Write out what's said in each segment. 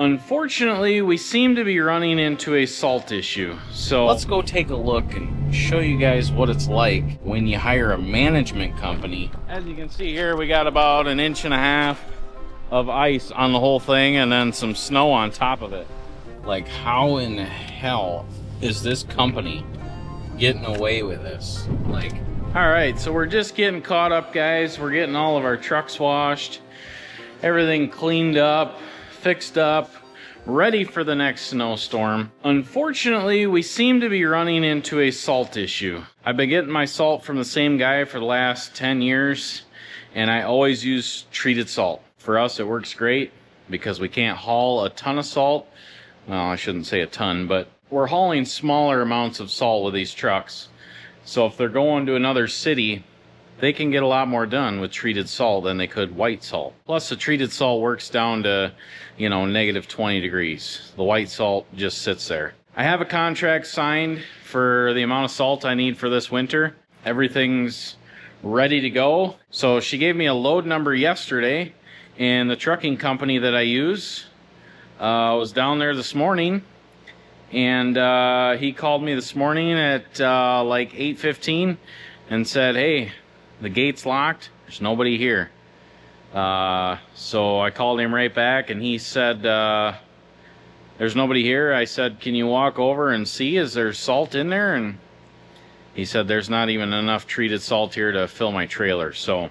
Unfortunately, we seem to be running into a salt issue. So let's go take a look and show you guys what it's like when you hire a management company. As you can see here, we got about 1.5 inches of ice on the whole thing and then some snow on top of it. Like, how in the hell is this company getting away with this? Like, all right, so we're just getting caught up, guys. We're getting all of our trucks washed, everything cleaned up, fixed up, ready for the next snowstorm. Unfortunately, we seem to be running into a salt issue. I've been getting my salt from the same guy for the last 10 years, and I always use treated salt. For us, it works great because we can't haul a ton of salt. Well, I shouldn't say a ton, but we're hauling smaller amounts of salt with these trucks. So if they're going to another city, they can get a lot more done with treated salt than they could white salt. Plus, the treated salt works down to, you know, -20 degrees. The white salt just sits there. I have a contract signed for the amount of salt I need for this winter. Everything's ready to go. So she gave me a load number yesterday, and the trucking company that I use was down there this morning. And he called me this morning at like 8:15 and said, hey, the gate's locked. There's nobody here. So I called him right back and he said, there's nobody here. I said, can you walk over and see? Is there salt in there? And he said, there's not even enough treated salt here to fill my trailer. So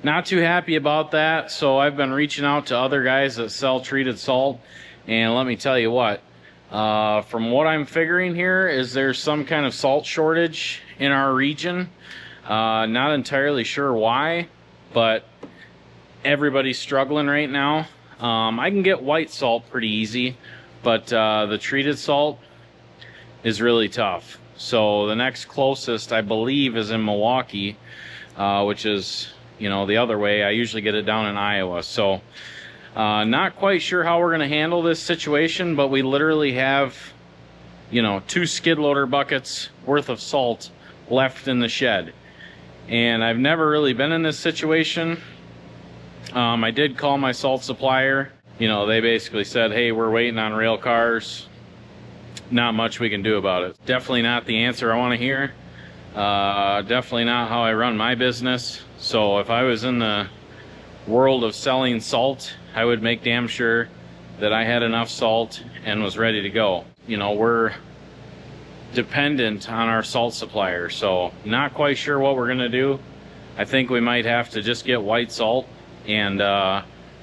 not too happy about that. So I've been reaching out to other guys that sell treated salt. And let me tell you what, from what I'm figuring here is there's some kind of salt shortage in our region. Not entirely sure why, but everybody's struggling right now. I can get white salt pretty easy, but the treated salt is really tough. So the next closest, I believe, is in Milwaukee, which is, you know, the other way. I usually get it down in Iowa. So not quite sure how we're going to handle this situation, but we literally have, you know, 2 skid loader buckets worth of salt left in the shed. And I've never really been in this situation. I did call my salt supplier. You know, they basically said, hey, we're waiting on rail cars. Not much we can do about it. Definitely not the answer I want to hear. Definitely not how I run my business. So if I was in the world of selling salt, I would make damn sure that I had enough salt and was ready to go. You know, we're dependent on our salt supplier, so not quite sure what we're gonna do. I think we might have to just get white salt and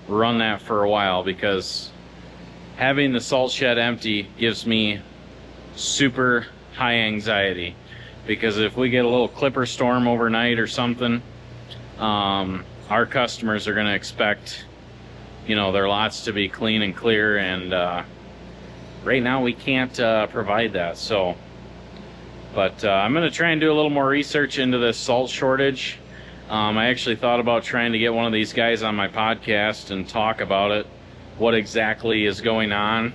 run that for a while, because having the salt shed empty gives me super high anxiety, because if we get a little clipper storm overnight or something, our customers are going to expect, you know, their lots to be clean and clear, and right now we can't provide that. So but I'm going to try and do a little more research into this salt shortage. I actually thought about trying to get one of these guys on my podcast and talk about it, what exactly is going on.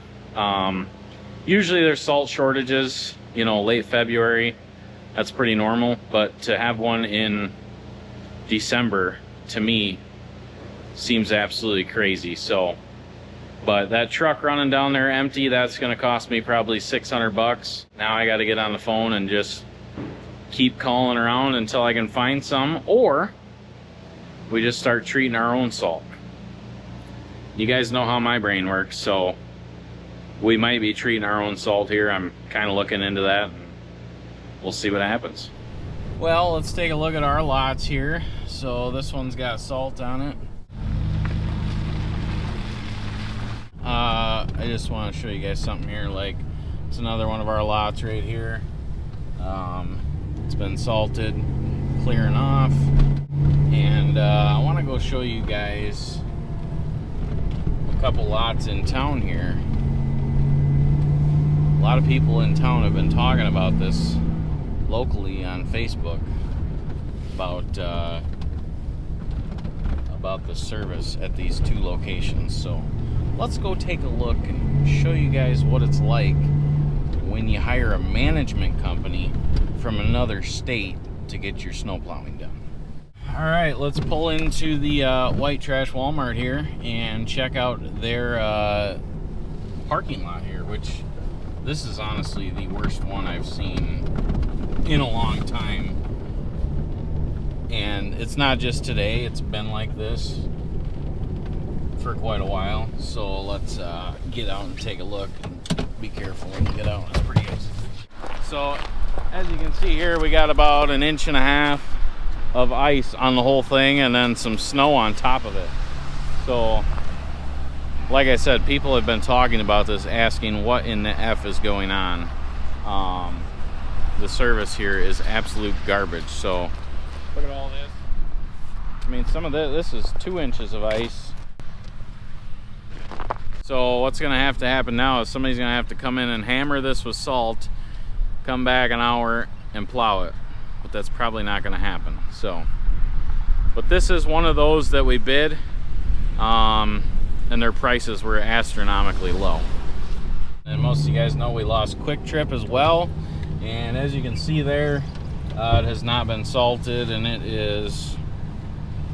Usually there's salt shortages, you know, late February. That's pretty normal, but to have one in December, to me, seems absolutely crazy. So, but that truck running down there empty, that's going to cost me probably $600. Now I got to get on the phone and just keep calling around until I can find some, or we just start treating our own salt. You guys know how my brain works, so we might be treating our own salt here. I'm kind of looking into that, and we'll see what happens. Well, let's take a look at our lots here. So this one's got salt on it. I just want to show you guys something here. Like, it's another one of our lots right here. It's been salted, clearing off, and I want to go show you guys a couple lots in town here. A lot of people in town have been talking about this locally on Facebook about the service at these 2 locations. So let's go take a look and show you guys what it's like when you hire a management company from another state to get your snow plowing done. All right, let's pull into the White Trash Walmart here and check out their parking lot here, which this is honestly the worst one I've seen in a long time. And it's not just today, it's been like this for quite a while. So let's get out and take a look and be careful when you get out. It's pretty good. So as you can see here, we got about 1.5 inches of ice on the whole thing and then some snow on top of it. So like I said, people have been talking about this, asking what in the F is going on. The service here is absolute garbage. So look at all this. I mean, some of this is 2 inches of ice. So what's gonna have to happen now is somebody's gonna have to come in and hammer this with salt, come back an hour and plow it. But that's probably not gonna happen. So, but this is one of those that we bid, and their prices were astronomically low. And most of you guys know we lost Quick Trip as well. And as you can see there, it has not been salted, and it is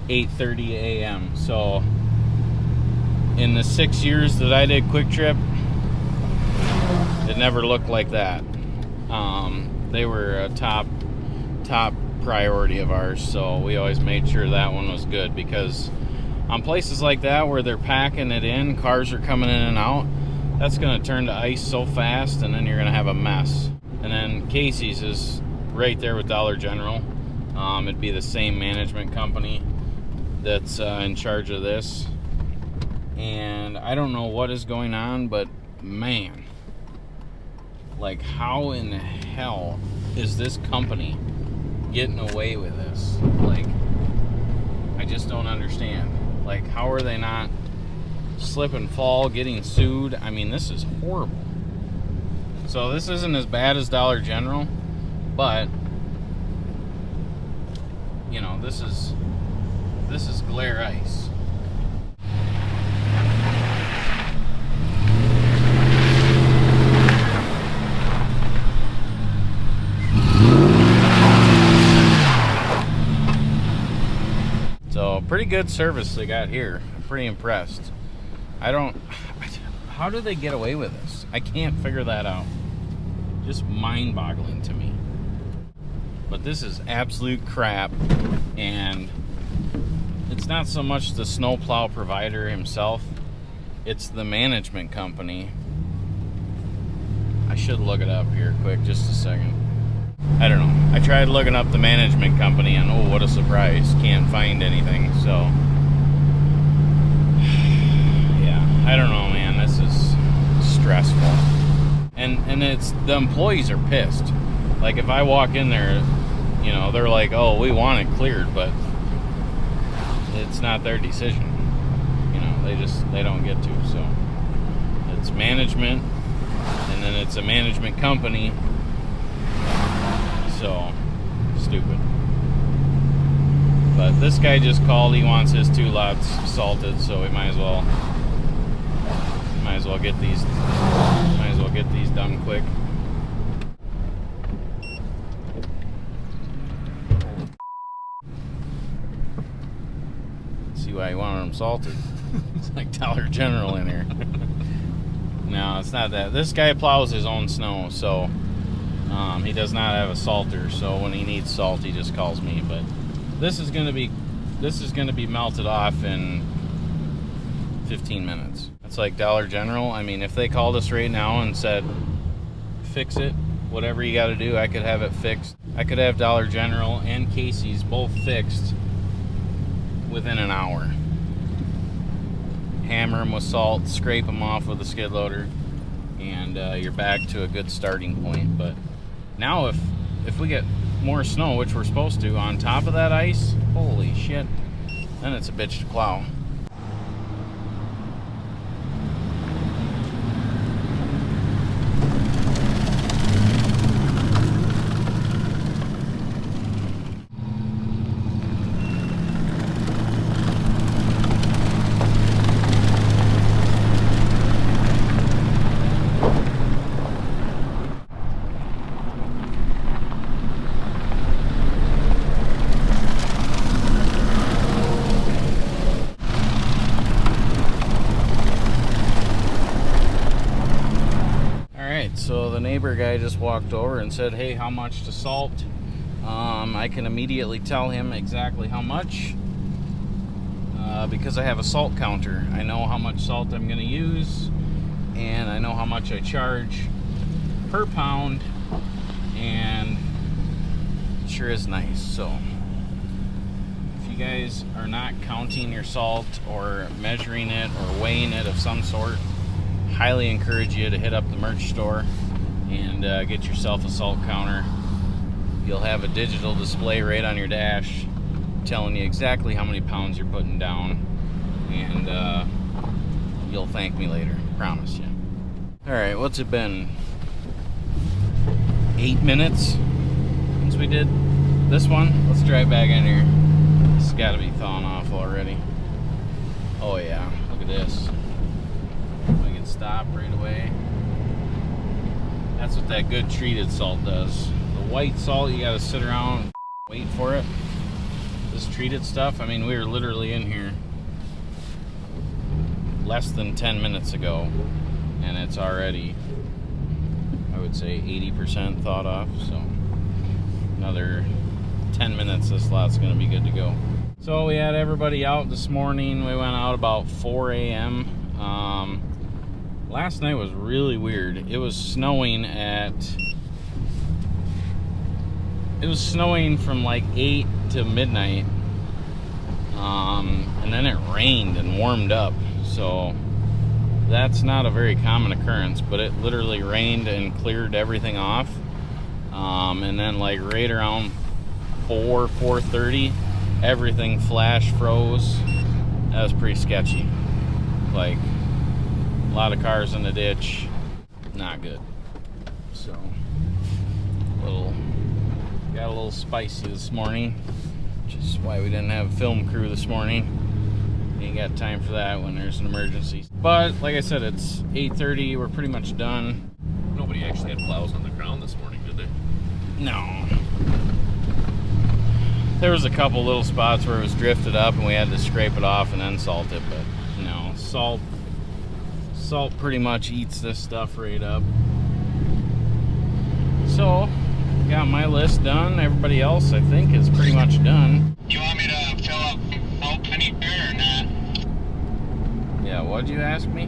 8:30 a.m. So in the 6 years that I did Quick Trip, it never looked like that. They were a top priority of ours, so we always made sure that one was good, because on places like that where they're packing it in, cars are coming in and out, that's going to turn to ice so fast, and then you're going to have a mess. And then Casey's is right there with Dollar General. It'd be the same management company that's in charge of this. And I don't know what is going on, but man, like, how in the hell is this company getting away with this? Like, I just don't understand. Like, how are they not slip and fall, getting sued? I mean, this is horrible. So this isn't as bad as Dollar General, but you know, this is glare ice. So pretty good service they got here. I'm pretty impressed. How do they get away with this? I can't figure that out. Just mind-boggling to me. But this is absolute crap, and it's not so much the snowplow provider himself, it's the management company. I should look it up here quick, just a second. I don't know. I tried looking up the management company, and oh, what a surprise. Can't find anything, so yeah, I don't know, man. This is stressful. And it's, the employees are pissed. Like, if I walk in there, you know, they're like, oh, we want it cleared, but it's not their decision. You know, they don't get to. So it's management, and then it's a management company. So stupid. But this guy just called. He wants his 2 lots salted, so we might as well get these done quick. See why he wanted them salted. It's like Dollar General in here. No, it's not that. This guy plows his own snow, so he does not have a salter. So when he needs salt, he just calls me. But this is gonna be melted off in 15 minutes. It's like Dollar General. I mean, if they called us right now and said, fix it, whatever you got to do, I could have it fixed. I could have Dollar General and Casey's both fixed within an hour. Hammer them with salt, scrape them off with a skid loader, and you're back to a good starting point. But now if we get more snow, which we're supposed to, on top of that ice, holy shit, then it's a bitch to plow. the neighbor guy just walked over and said, hey, how much to salt? I can immediately tell him exactly how much because I have a salt counter. I know how much salt I'm going to use, and I know how much I charge per pound, and it sure is nice. So if you guys are not counting your salt or measuring it or weighing it of some sort, highly encourage you to hit up the merch store and get yourself a salt counter. You'll have a digital display right on your dash telling you exactly how many pounds you're putting down, and you'll thank me later, promise you. Alright, what's it been? 8 minutes since we did this one? Let's drive back in here. It's gotta be thawing off already. Oh yeah, look at this. We can stop right away. That's what that good treated salt does. The white salt, you gotta sit around and wait for it. This treated stuff, I mean, we were literally in here less than 10 minutes ago, and it's already, I would say, 80% thawed off. So another 10 minutes, this lot's gonna be good to go. So we had everybody out this morning. We went out about 4 a.m. Last night was really weird. It was snowing from like 8 to midnight, and then it rained and warmed up. So that's not a very common occurrence, but it literally rained and cleared everything off. And then like right around 4:30, everything flash froze. That was pretty sketchy. Like a lot of cars in the ditch, not good. So got a little spicy this morning, which is why we didn't have a film crew this morning. Ain't got time for that when there's an emergency. But like I said, it's 8:30. We're pretty much done. Nobody actually had plows on the ground this morning, did they? No. There was a couple little spots where it was drifted up and we had to scrape it off and then salt it, but no, salt pretty much eats this stuff right up. So got my list done. Everybody else, I think, is pretty much done. You want me to fill up help anywhere or not? Yeah, what'd you ask me?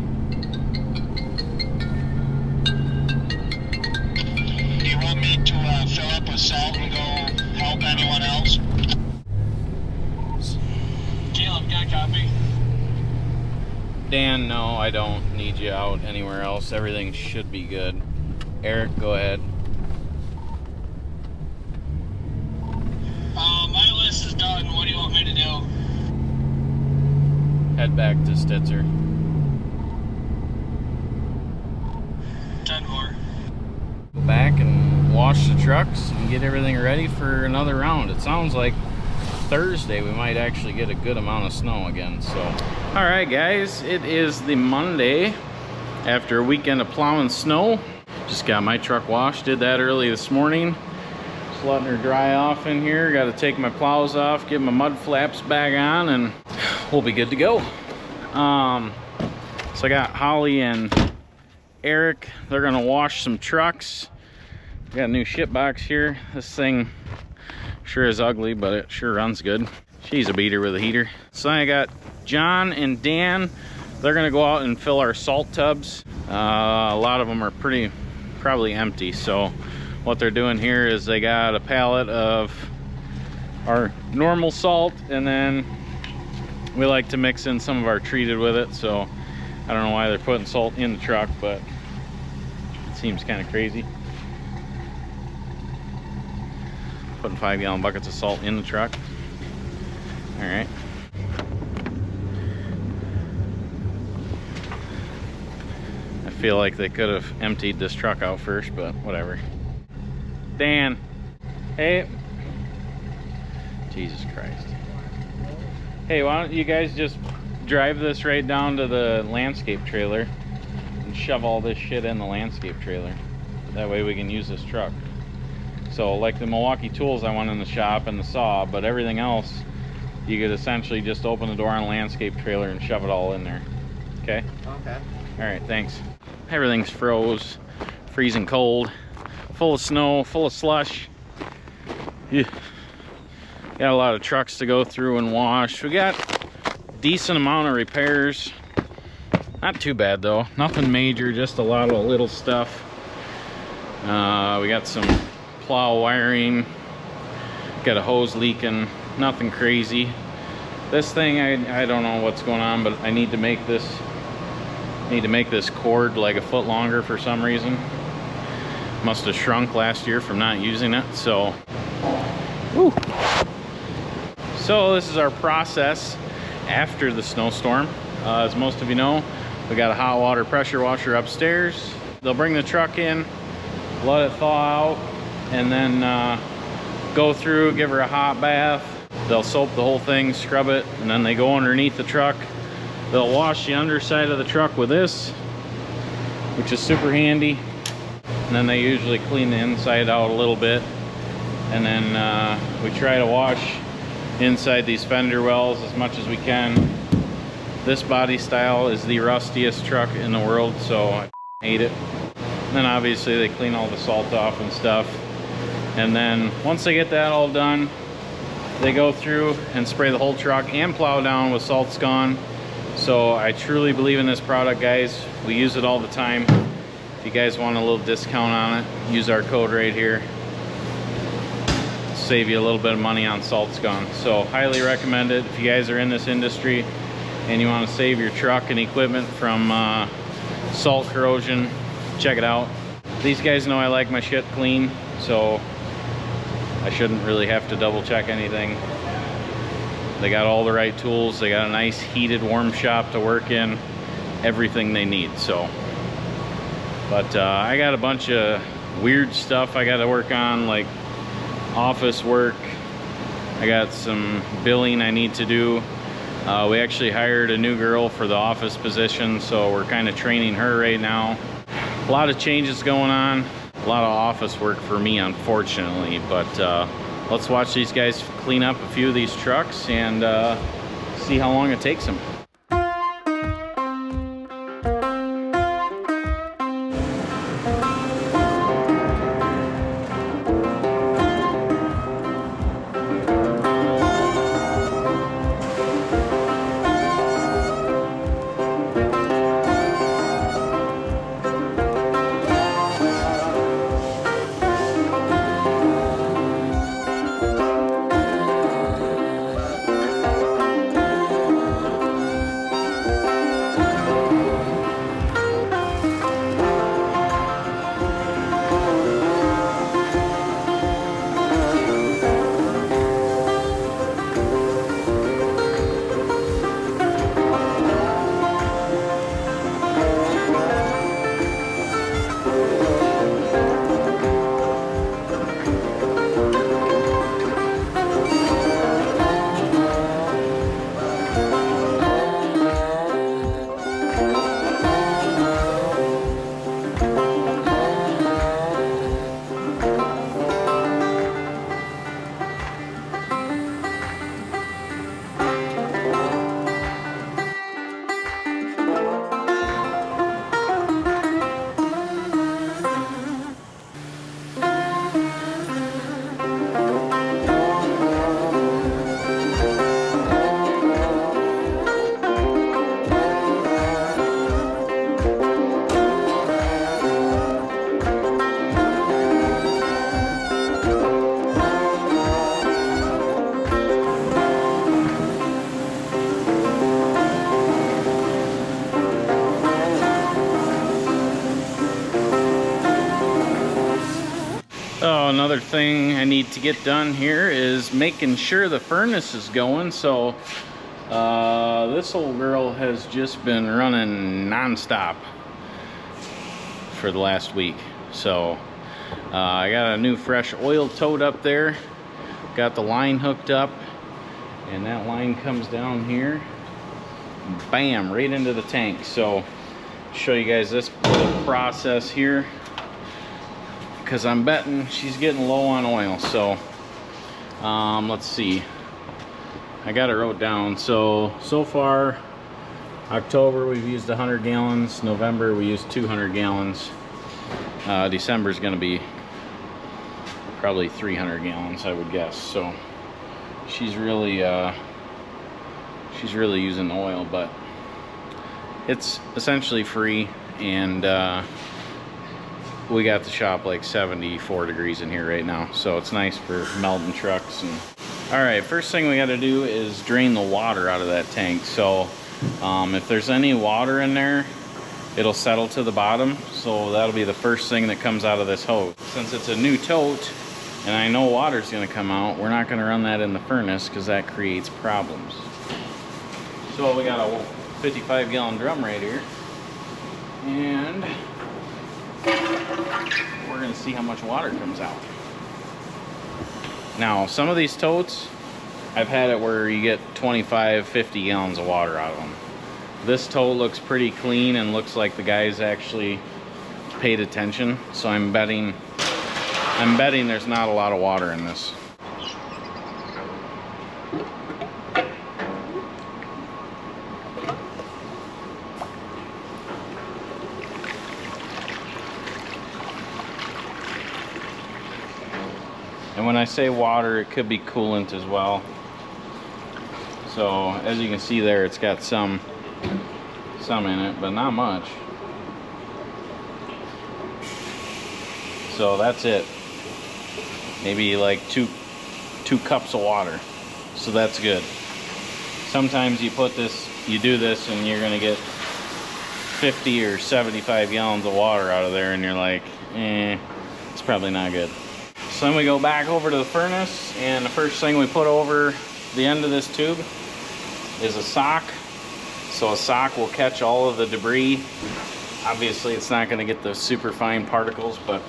Do you want me to fill up with salt and go help anyone else? Caleb, got a copy? Dan, no, I don't need you out anywhere else. Everything should be good. Eric, go ahead. My list is done. What do you want me to do? Head back to Stitzer. 10-4. Go back and wash the trucks and get everything ready for another round. It sounds like Thursday we might actually get a good amount of snow again. So, all right, guys, it is the Monday after a weekend of plowing snow. Just got my truck washed. Did that early this morning. Just letting her dry off in here. Got to take my plows off, get my mud flaps back on, and we'll be good to go. So I got Holly and Eric. They're gonna wash some trucks. Got a new ship box here. This thing sure is ugly, but it sure runs good. She's a beater with a heater. So I got John and Dan. They're gonna go out and fill our salt tubs. A lot of them are probably empty. So what they're doing here is they got a pallet of our normal salt, and then we like to mix in some of our treated with it. So I don't know why they're putting salt in the truck, but it seems kind of crazy. Putting 5-gallon buckets of salt in the truck. All right. I feel like they could have emptied this truck out first, but whatever. Dan, hey. Jesus Christ. Hey, why don't you guys just drive this right down to the landscape trailer and shove all this shit in the landscape trailer. That way we can use this truck. So like the Milwaukee tools I want in the shop and the saw, but everything else you could essentially just open the door on a landscape trailer and shove it all in there. Okay? Okay. All right, thanks. Everything's froze freezing cold, full of snow, full of slush. Yeah. Got a lot of trucks to go through and wash. We got a decent amount of repairs. Not too bad though, nothing major, just a lot of little stuff. We got some plow wiring, got a hose leaking, nothing crazy. This thing, I don't know what's going on, but I need to make this cord like a foot longer for some reason. Must have shrunk last year from not using it, so. Woo. So this is our process after the snowstorm. As most of you know, we got a hot water pressure washer upstairs. They'll bring the truck in, let it thaw out, and then go through, give her a hot bath. They'll soap the whole thing, scrub it, and then they go underneath the truck. They'll wash the underside of the truck with this, which is super handy. And then they usually clean the inside out a little bit. And then we try to wash inside these fender wells as much as we can. This body style is the rustiest truck in the world, so I hate it. And then obviously they clean all the salt off and stuff. And then once they get that all done, they go through and spray the whole truck and plow down with Salt's Gone. So I truly believe in this product, guys. We use it all the time. If you guys want a little discount on it, use our code right here. Save you a little bit of money on Salt's Gone. So highly recommend it. If you guys are in this industry and you want to save your truck and equipment from salt corrosion, check it out. These guys know I like my shit clean, so I shouldn't really have to double check anything. They got all the right tools. They got a nice heated warm shop to work in. Everything they need. So, but I got a bunch of weird stuff I got to work on, like office work. I got some billing I need to do. We actually hired a new girl for the office position, so we're kind of training her right now. A lot of changes going on. A lot of office work for me, unfortunately, but let's watch these guys clean up a few of these trucks and see how long it takes them. Oh, another thing I need to get done here is making sure the furnace is going. So this old girl has just been running non-stop for the last week. So I got a new fresh oil tote up there, got the line hooked up, and that line comes down here, bam, right into the tank. So show you guys this little process here, because I'm betting she's getting low on oil. So let's see, I got it wrote down. So far October we've used 100 gallons, November we used 200 gallons. December is going to be probably 300 gallons, I would guess. So she's really using oil, but it's essentially free, and we got the shop like 74 degrees in here right now, so it's nice for melting trucks. And all right, first thing we got to do is drain the water out of that tank. So if there's any water in there, it'll settle to the bottom, so that'll be the first thing that comes out of this hose. Since it's a new tote and I know water's going to come out, we're not going to run that in the furnace because that creates problems. So we got a 55 gallon drum right here, and we're going to see how much water comes out. Now, some of these totes, I've had it where you get 25-50 gallons of water out of them. This tote looks pretty clean and looks like the guys actually paid attention, so I'm betting there's not a lot of water in this. And when I say water, it could be coolant as well. So as you can see there, it's got some in it, but not much. So that's it. Maybe like two cups of water. So that's good. Sometimes you do this and you're gonna get 50 or 75 gallons of water out of there, and you're like, it's probably not good. So then we go back over to the furnace, and the first thing we put over the end of this tube is a sock. So a sock will catch all of the debris. Obviously it's not going to get the super fine particles, but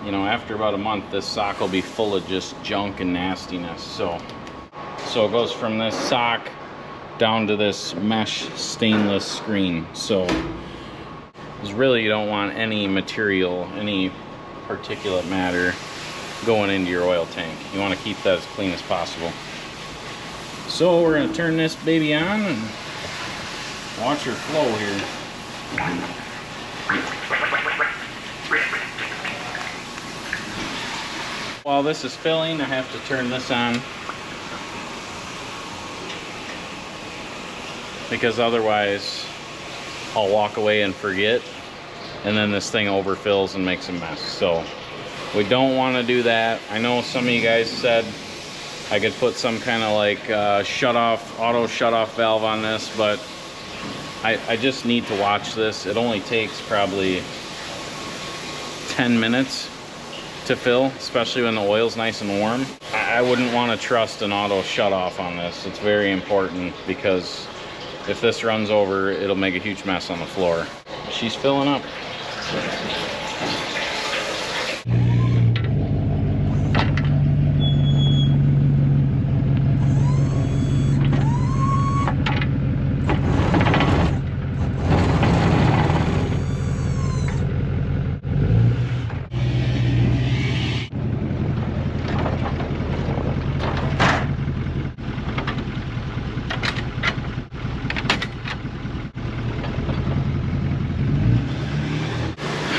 you know, after about a month this sock will be full of just junk and nastiness. So it goes from this sock down to this mesh stainless screen. So really you don't want any material, any particulate matter going into your oil tank. You want to keep that as clean as possible. So we're going to turn this baby on and watch her flow here. While this is filling, I have to turn this on, because otherwise I'll walk away and forget, and then this thing overfills and makes a mess. So we don't want to do that. I know some of you guys said I could put some kind of like auto shut off valve on this, but I just need to watch this. It only takes probably 10 minutes to fill, especially when the oil's nice and warm. I wouldn't want to trust an auto shut off on this. It's very important, because if this runs over, it'll make a huge mess on the floor. She's filling up.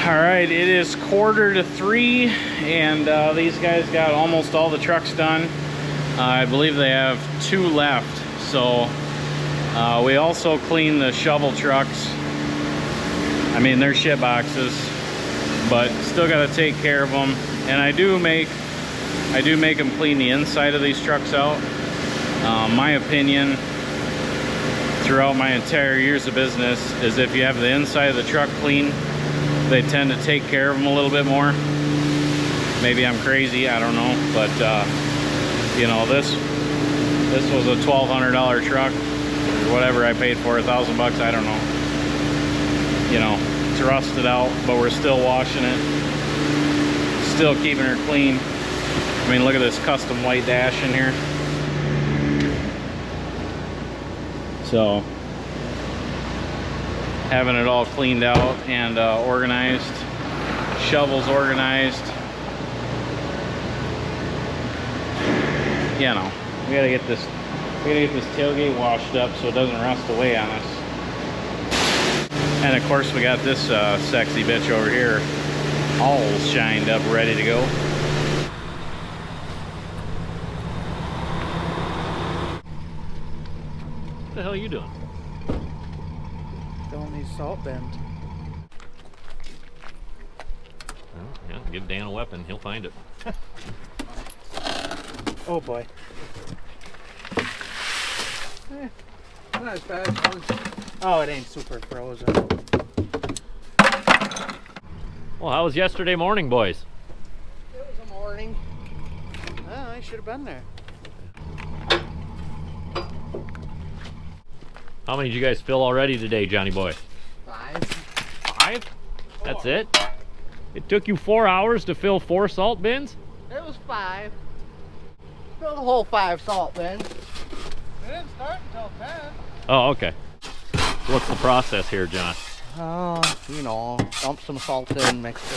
Alright, it is 2:45, and these guys got almost all the trucks done. I believe they have 2 left. So we also cleaned the shovel trucks. I mean, they're shit boxes, but still got to take care of them. And I do make them clean the inside of these trucks out. My opinion throughout my entire years of business is if you have the inside of the truck clean, they tend to take care of them a little bit more. Maybe I'm crazy, I don't know, but you know, this was a $1,200 truck, or whatever I paid for, $1,000 bucks, I don't know. You know, it's rusted out, but we're still washing it, still keeping her clean. I mean, look at this custom white dash in here. So having it all cleaned out and organized, shovels organized. You know, we gotta get this tailgate washed up so it doesn't rust away on us. And of course we got this sexy bitch over here, all shined up, ready to go. What the hell are you doing? Filling these salt bins. Well, yeah, give Dan a weapon, he'll find it. Oh boy. Not as bad as those. Oh, it ain't super frozen. Well, how was yesterday morning, boys? It was a morning. Oh, I should have been there. How many did you guys fill already today, Johnny boy? 5. 5? That's it? It took you 4 hours to fill 4 salt bins? It was 5. Fill the whole 5 salt bins. It didn't start until 10. Oh, okay. So what's the process here, John? Oh, you know, dump some salt in, mix it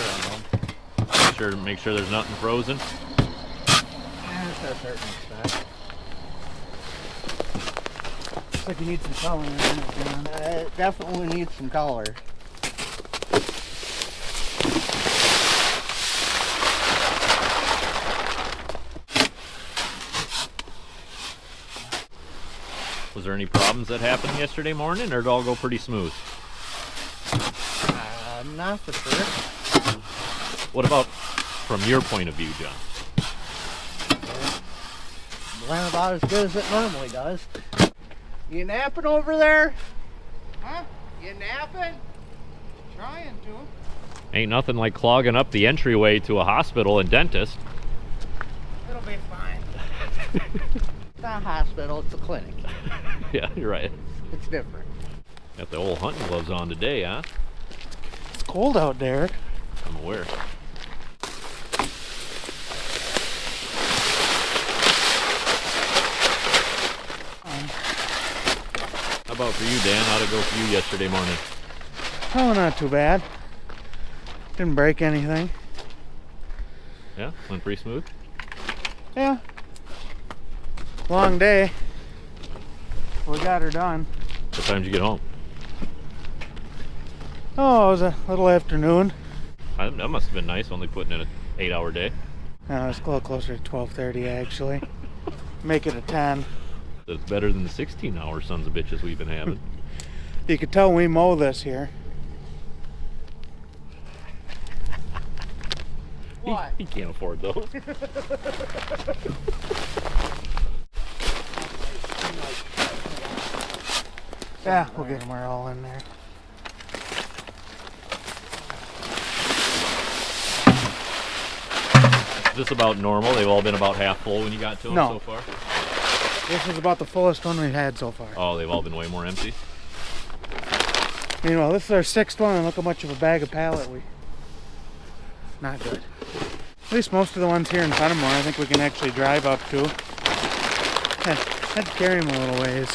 around. Make sure there's nothing frozen. Yeah, to a certain extent. Looks like you need some color in it, John. It definitely needs some color. Was there any problems that happened yesterday morning, or did it all go pretty smooth? Not for sure. What about from your point of view, John? Went about as good as it normally does. You napping over there? Huh? You napping? Trying to. Ain't nothing like clogging up the entryway to a hospital and dentist. It'll be fine. It's not a hospital, it's a clinic. Yeah, you're right. It's different. Got the old hunting gloves on today, huh? It's cold out, Derek. I'm aware. How about for you, Dan? How'd it go for you yesterday morning? Oh, not too bad. Didn't break anything. Yeah, went pretty smooth. Yeah. Long day. We got her done. What time did you get home? Oh, it was a little afternoon. That must have been nice, only putting in an 8-hour day. No, it was a little closer to 12:30 actually. Make it a 10. That's better than the 16-hour sons of bitches we've been having. You could tell we mow this here. What? He can't afford those. Yeah, we'll get them all in there. Is this about normal? They've all been about half full when you got to them No. so far? This is about the fullest one we've had so far. Oh, they've all been way more empty? Meanwhile, this is our 6th one, and look how much of a bag of pallet we... Not good. At least most of the ones here in Fenimore, I think we can actually drive up to. Had to carry them a little ways.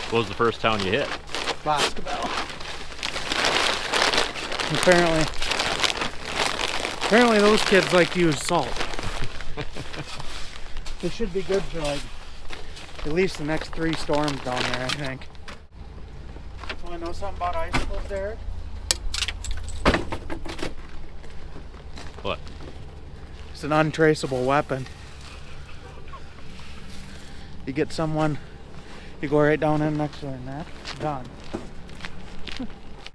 What was the first town you hit? Boscobel. Apparently those kids like to use salt. They should be good for like at least the next 3 storms down there, I think. Want to know something about icicles, Derek? What? It's an untraceable weapon. You get someone, you go right down in next to her and that, done.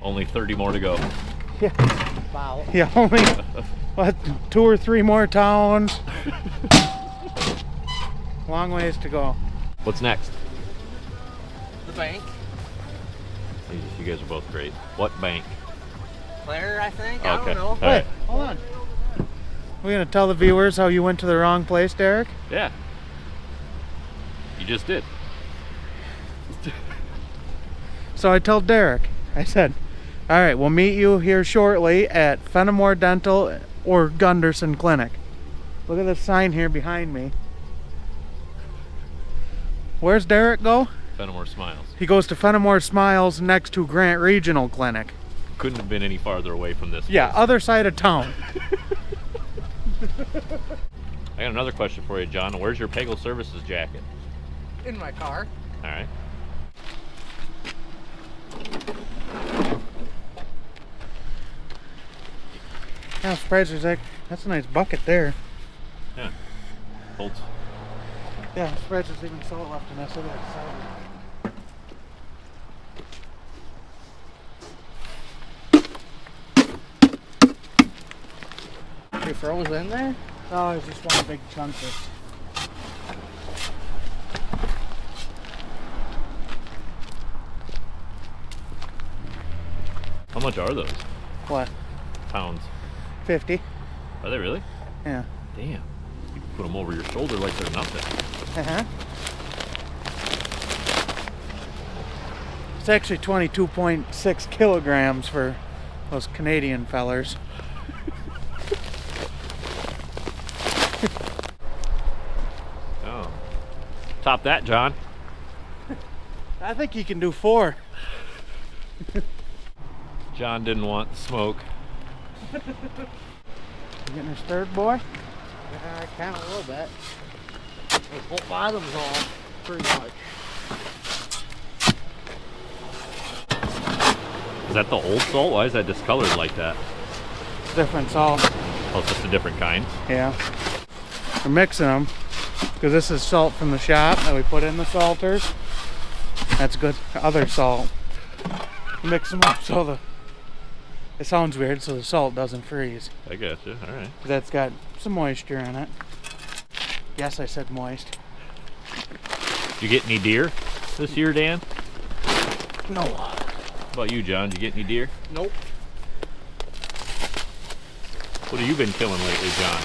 Only 30 more to go. Yeah. Wow. Yeah, only what, 2 or 3 more towns. Long ways to go. What's next? The bank. You guys are both great. What bank? Claire, I think. Okay. I don't know. All Wait, right. hold on. We're gonna tell the viewers how you went to the wrong place, Derek? Yeah. You just did. So I told Derek, I said, all right, we'll meet you here shortly at Fenimore Dental or Gunderson Clinic. Look at this sign here behind me. Where's Derek go? Fenimore Smiles. He goes to Fenimore Smiles next to Grant Regional Clinic. Couldn't have been any farther away from this Yeah, place. other side of town. I got another question for you, John. Where's your Pagel Services jacket? In my car. All right. Yeah, I'm surprised there's like, that's a nice bucket there. Yeah. Bolts. Yeah, I'm surprised there's even salt left in this. Look at that salt. You froze in there? Oh, it's just one big chunk of. How much are those What? pounds? 50. Are they really? Yeah. Damn. You can put them over your shoulder like they're nothing. Uh-huh. It's actually 22.6 kilograms for those Canadian fellers. Oh. Top that, John. I think you can do 4. John didn't want the smoke. You getting her stirred, boy? Yeah, kind of a little bit. The whole bottom's off, pretty much. Is that the old salt? Why is that discolored like that? Different salt. Oh, it's just a different kind. Yeah. We're mixing them because this is salt from the shop that we put in the salters. That's good other salt. Mix them up so it sounds weird, so the salt doesn't freeze. I gotcha. All right. That's got some moisture in it. Yes, I said moist. Did you get any deer this year, Dan? No. How about you, John? Did you get any deer? Nope. What have you been killing lately, John?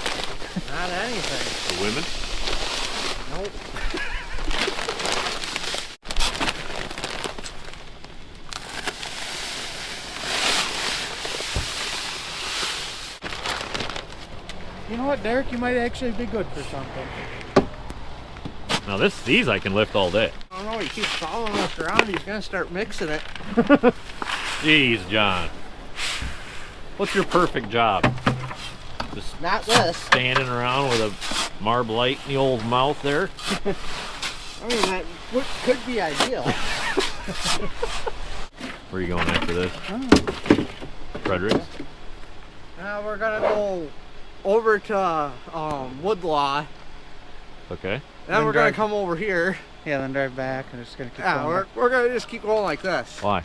Not anything. The women? Nope. You know what, Derek? You might actually be good for something. Now these I can lift all day. I don't know, he keeps following us around, he's gonna start mixing it. Jeez, John. What's your perfect job? Just Not this. standing around with a Marblite in the old mouth there? I mean, that could be ideal. Where are you going after this? Fredericks? Now we're gonna go over to Woodlaw. Okay. Then we're gonna drive- come over here. Yeah, then drive back and just gonna keep Yeah, going. we're gonna just keep going like this. Why?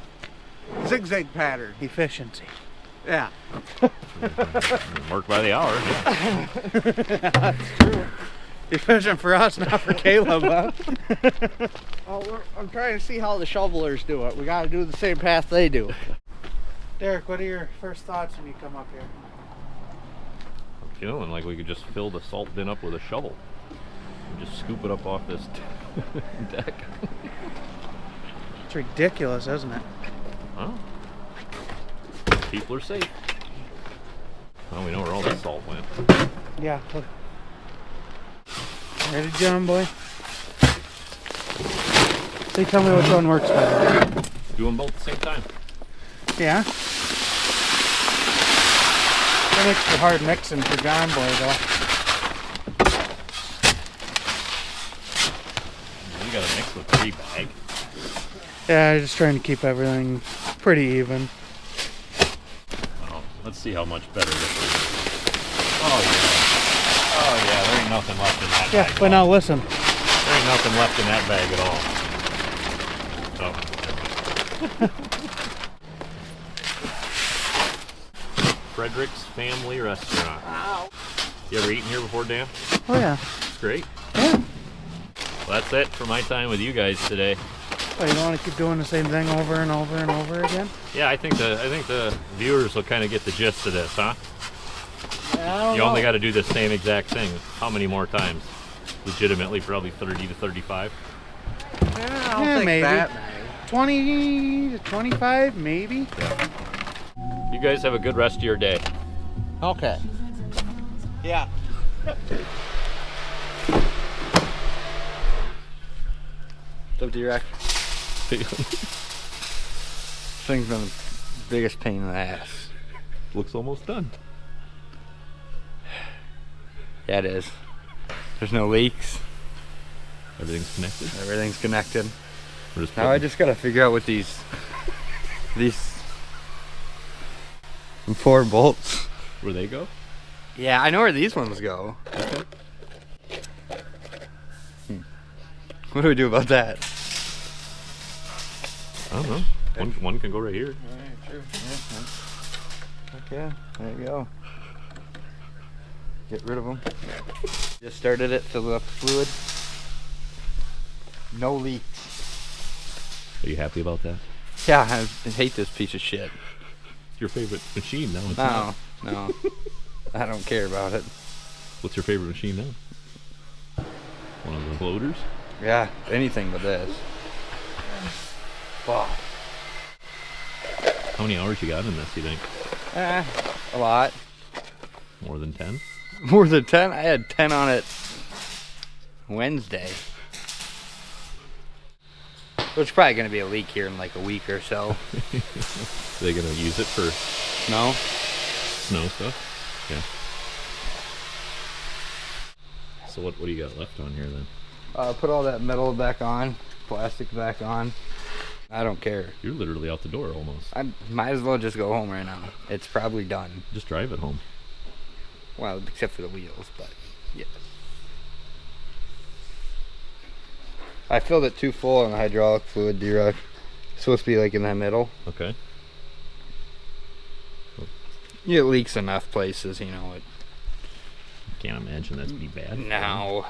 Zigzag pattern. Efficiency. Yeah. Work by the hour. Yeah. That's true. Efficient for us, not for Caleb, huh? Oh, I'm trying to see how the shovelers do it. We gotta do the same path they do. Derek, what are your first thoughts when you come up here? I'm feeling like we could just fill the salt bin up with a shovel. And just scoop it up off this deck. It's ridiculous, isn't it? Well, people are safe. Well, we know where all this salt went. Yeah. Ready, John boy? So tell me which one works better. Do them both at the same time. Yeah. That makes for hard mixing for John boy though. You gotta mix with 3 bag. Yeah, I'm just trying to keep everything pretty even. Well, let's see how much better this is. Oh yeah. Oh yeah, there ain't nothing left in that Yeah, bag. but now listen. There ain't nothing left in that bag at all. Oh. Frederick's Family Restaurant. Ow. You ever eaten here before, Dan? Oh yeah. It's great. Yeah. Well, that's it for my time with you guys today. Well, you don't want to keep doing the same thing over and over and over again? Yeah, I think the viewers will kind of get the gist of this, huh? Yeah, You only got to do the same exact thing. How many more times? Legitimately, probably 30 to 35. Yeah, I don't Yeah, think maybe. that many. 20 to 25, maybe? You guys have a good rest of your day. Okay. Yeah. What's up, D-Rex? Thing's been the biggest pain in the ass. Looks almost done. Yeah, it is. There's no leaks. Everything's connected. Everything's connected. We're just Now I just gotta figure out what these 4 bolts where they go? Yeah, I know where these ones go. What do we do about that? I don't know. One can go right here. Alright, true. Yeah. Okay, there you go. Get rid of them. Just started it, filled it up with fluid. No leaks. Are you happy about that? Yeah, I hate this piece of shit. It's your favorite machine now. It's not. No. I don't care about it. What's your favorite machine now? One of the loaders? Yeah, anything but this. Fuck. How many hours you got in this, you think? A lot. More than 10? More than 10? I had 10 on it Wednesday. There's probably going to be a leak here in like a week or so. Are they going to use it for No? snow stuff? Yeah. So what do you got left on here then? Put all that metal back on, plastic back on. I don't care. You're literally out the door almost. I might as well just go home right now. It's probably done. Just drive it home. Well, except for the wheels, but yes. I filled it too full on the hydraulic fluid, D-Rock. It's supposed to be like in the middle. Okay. It leaks enough places, you know. Can't imagine that'd be bad. No.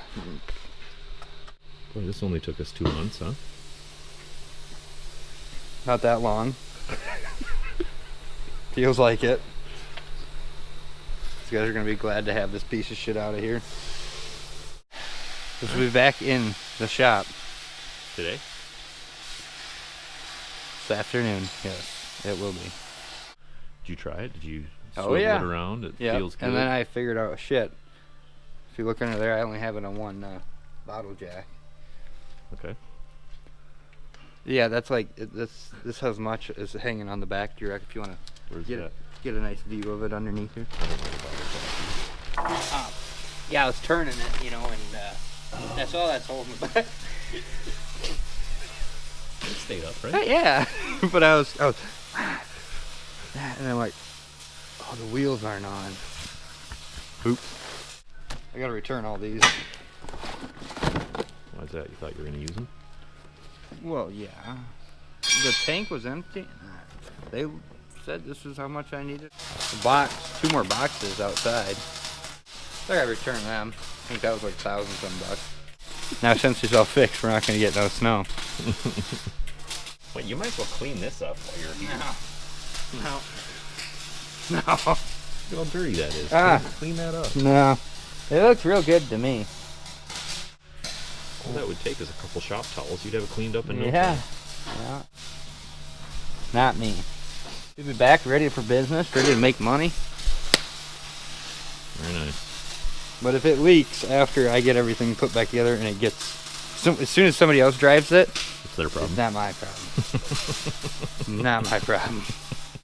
Boy, this only took us 2 months, huh? Not that long. Feels like it. These guys are going to be glad to have this piece of shit out of here. This will be back in the shop. Today? This afternoon, yes, it will be. Did you try it? Did you Oh, swivel yeah. it around? It Yeah, feels good. and then I figured out, shit, if you look under there, I only have it on one bottle jack. Okay. Yeah, that's like, this has much is hanging on the back. Do you reckon if you want to Where's get that? get a nice view of it underneath here? I don't know about that. Yeah, I was turning it, you know, and that's all that's holding it back. It stayed up, right? Yeah, but I was, and I'm like, oh, the wheels aren't on. Oops. I gotta return all these. Why is that? You thought you were going to use them? Well, yeah. The tank was empty. They said this is how much I needed. The box, 2 more boxes outside. So I gotta return them. I think that was like $1,000 some bucks. Now since it's all fixed, we're not gonna get no snow. Wait, you might as well clean this up while you're here. No. Look how dirty that is. Clean that up. No. It looks real good to me. All that would take is a couple shop towels. You'd have it cleaned up in no Yeah. time. Yeah. Not me. We'll be back ready for business, ready to make money. Very nice. But if it leaks after I get everything put back together and it gets, as soon as somebody else drives it, It's their problem. it's not my problem. Not my problem.